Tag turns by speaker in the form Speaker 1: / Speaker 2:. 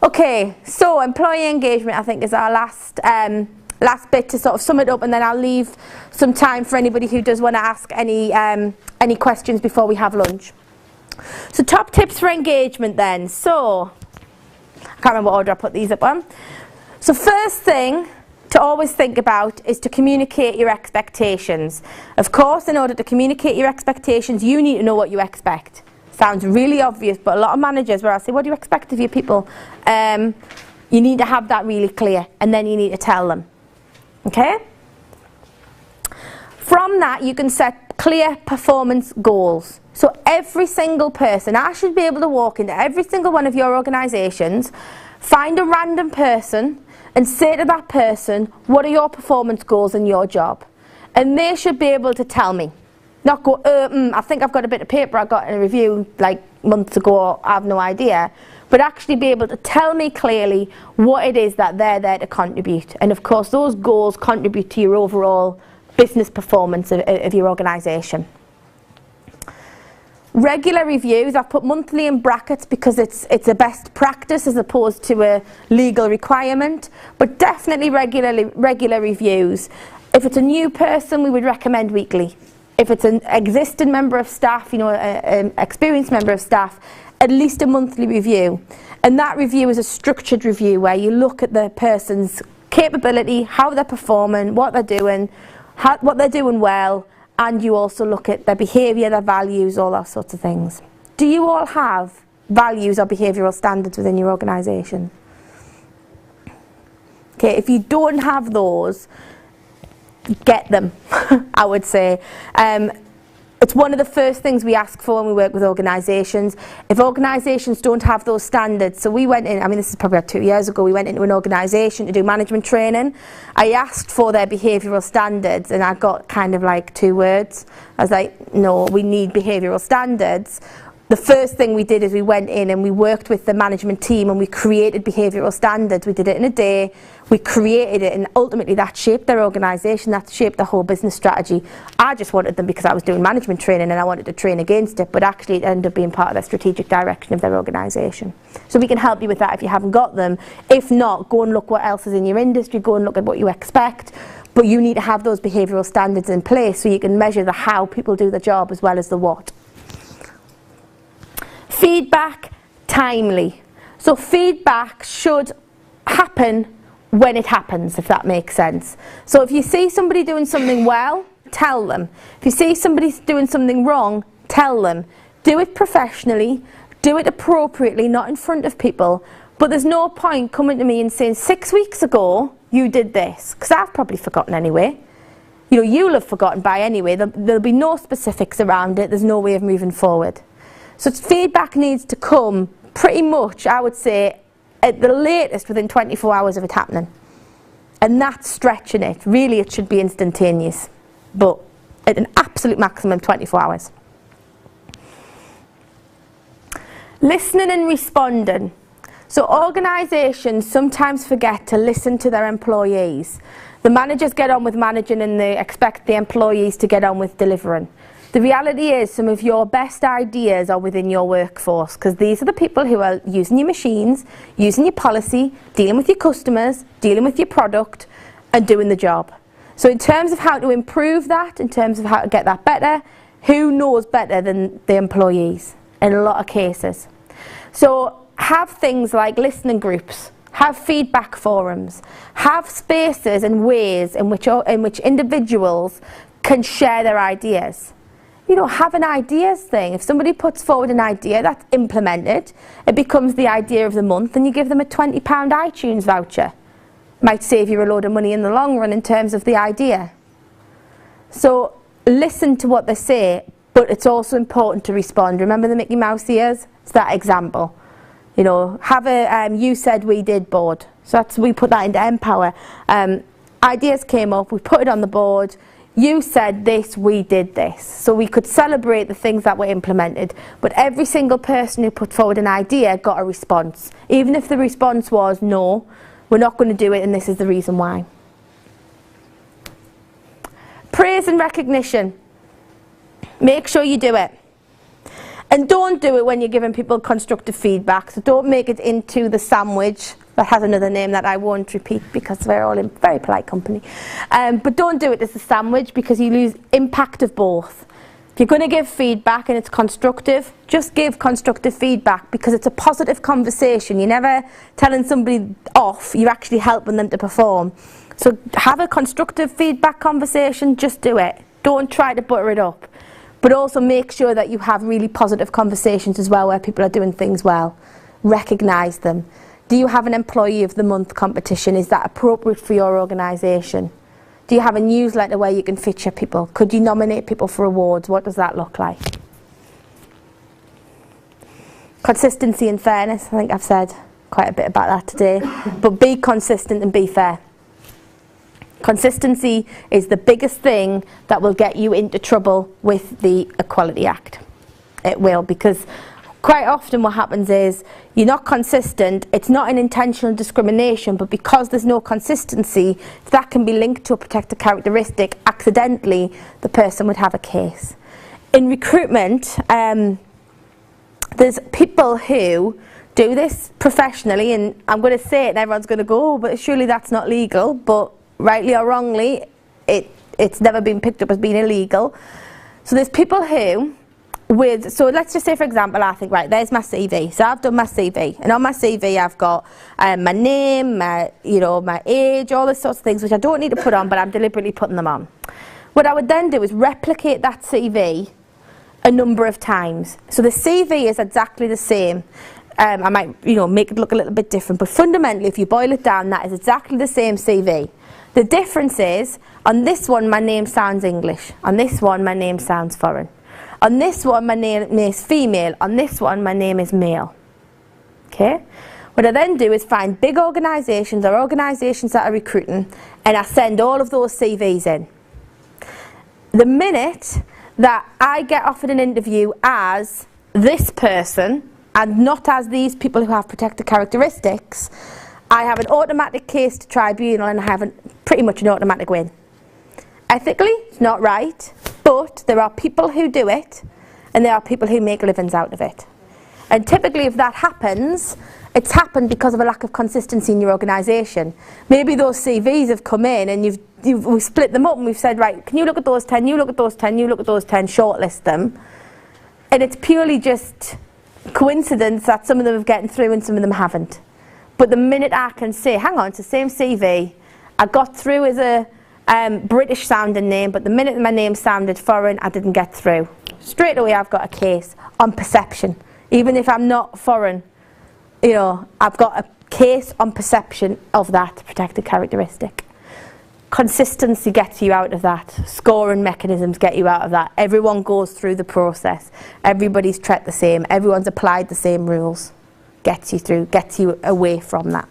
Speaker 1: Okay, so employee engagement I think is our last bit to sort of sum it up, and then I'll leave some time for anybody who does want to ask any questions before we have lunch. So top tips for engagement then. So, I can't remember what order I put these up on. So first thing to always think about is to communicate your expectations. Of course, in order to communicate your expectations, you need to know what you expect. Sounds really obvious, but a lot of managers where I say, what do you expect of your people? You need to have that really clear, and then you need to tell them. Okay? From that, you can set clear performance goals. So every single person, I should be able to walk into every single one of your organisations, find a random person, and say to that person, what are your performance goals in your job? And they should be able to tell me. Not go, I think I've got a bit of paper I got in a review like months ago, I have no idea. But actually be able to tell me clearly what it is that they're there to contribute. And of course those goals contribute to your overall business performance of your organisation. Regular reviews, I've put monthly in brackets because it's a best practice as opposed to a legal requirement, but definitely regular reviews. If it's a new person, we would recommend weekly. If it's an existing member of staff, you know, an experienced member of staff, at least a monthly review. And that review is a structured review where you look at the person's capability, how they're performing, what they're doing, what they're doing well, and you also look at their behaviour, their values, all those sorts of things. Do you all have values or behavioural standards within your organisation? Okay, if you don't have those, get them, I would say. It's one of the first things we ask for when we work with organisations. If organisations don't have those standards, so we went in, I mean this is probably about 2 years ago, we went into an organisation to do management training. I asked for their behavioural standards and I got kind of like 2 words. I was like, no, we need behavioural standards. The first thing we did is we went in and we worked with the management team and we created behavioural standards. We did it in a day, we created it, and ultimately that shaped their organisation, that shaped the whole business strategy. I just wanted them because I was doing management training and I wanted to train against it, but actually it ended up being part of their strategic direction of their organisation. So we can help you with that if you haven't got them. If not, go and look what else is in your industry, go and look at what you expect, but you need to have those behavioural standards in place so you can measure the how people do the job as well as the what. Feedback, timely. So feedback should happen when it happens, if that makes sense. So if you see somebody doing something well, tell them. If you see somebody doing something wrong, tell them. Do it professionally, do it appropriately, not in front of people. But there's no point coming to me and saying, 6 weeks ago, you did this. Because I've probably forgotten anyway. You know, you'll have forgotten by anyway. There'll be no specifics around it. There's no way of moving forward. So feedback needs to come pretty much, I would say, at the latest within 24 hours of it happening. And that's stretching it. Really, it should be instantaneous, but at an absolute maximum 24 hours. Listening and responding. So organisations sometimes forget to listen to their employees. The managers get on with managing and they expect the employees to get on with delivering. The reality is some of your best ideas are within your workforce, because these are the people who are using your machines, using your policy, dealing with your customers, dealing with your product and doing the job. So in terms of how to improve that, in terms of how to get that better, who knows better than the employees in a lot of cases? So have things like listening groups, have feedback forums, have spaces and ways in which individuals can share their ideas. You know, have an ideas thing. If somebody puts forward an idea that's implemented, it becomes the idea of the month and you give them a £20 iTunes voucher. Might save you a load of money in the long run in terms of the idea. So listen to what they say, but it's also important to respond. Remember the Mickey Mouse ears? It's that example. You know, have a you said we did board. So we put that into Empower. Ideas came up, we put it on the board. You said this, we did this. So we could celebrate the things that were implemented, but every single person who put forward an idea got a response. Even if the response was, no, we're not going to do it and this is the reason why. Praise and recognition. Make sure you do it. And don't do it when you're giving people constructive feedback. So don't make it into the sandwich. That has another name that I won't repeat because we're all in very polite company. But don't do it as a sandwich because you lose impact of both. If you're going to give feedback and it's constructive, just give constructive feedback because it's a positive conversation. You're never telling somebody off, you're actually helping them to perform. So have a constructive feedback conversation, just do it. Don't try to butter it up. But also make sure that you have really positive conversations as well where people are doing things well. Recognise them. Do you have an Employee of the Month competition? Is that appropriate for your organisation? Do you have a newsletter where you can feature people? Could you nominate people for awards? What does that look like? Consistency and fairness. I think I've said quite a bit about that today. But be consistent and be fair. Consistency is the biggest thing that will get you into trouble with the Equality Act. It will, because quite often what happens is you're not consistent, it's not an intentional discrimination, but because there's no consistency, that can be linked to a protected characteristic, accidentally the person would have a case. In recruitment, there's people who do this professionally, and I'm going to say it and everyone's going to go, oh, but surely that's not legal, but rightly or wrongly, it's never been picked up as being illegal. So there's people who, so let's just say for example, I think, right, there's my CV. So I've done my CV, and on my CV I've got my name, my age, all those sorts of things which I don't need to put on, but I'm deliberately putting them on. What I would then do is replicate that CV a number of times. So the CV is exactly the same. I might, make it look a little bit different, but fundamentally, if you boil it down, that is exactly the same CV. The difference is, on this one, my name sounds English. On this one, my name sounds foreign. On this one, my name is female. On this one, my name is male. Okay? What I then do is find big organisations or organisations that are recruiting, and I send all of those CVs in. The minute that I get offered an interview as this person, and not as these people who have protected characteristics, I have an automatic case to tribunal and I have pretty much an automatic win. Ethically, it's not right, but there are people who do it and there are people who make livings out of it. And typically if that happens, it's happened because of a lack of consistency in your organisation. Maybe those CVs have come in and we've split them up and we've said, right, can you look at those 10, you look at those 10, you look at those 10, shortlist them. And it's purely just coincidence that some of them have gotten through and some of them haven't. But the minute I can say, hang on, it's the same CV, I got through as a British sounding name, but the minute my name sounded foreign, I didn't get through. Straight away I've got a case on perception. Even if I'm not foreign, I've got a case on perception of that protected characteristic. Consistency gets you out of that. Scoring mechanisms get you out of that. Everyone goes through the process. Everybody's treated the same. Everyone's applied the same rules. Gets you through, gets you away from that.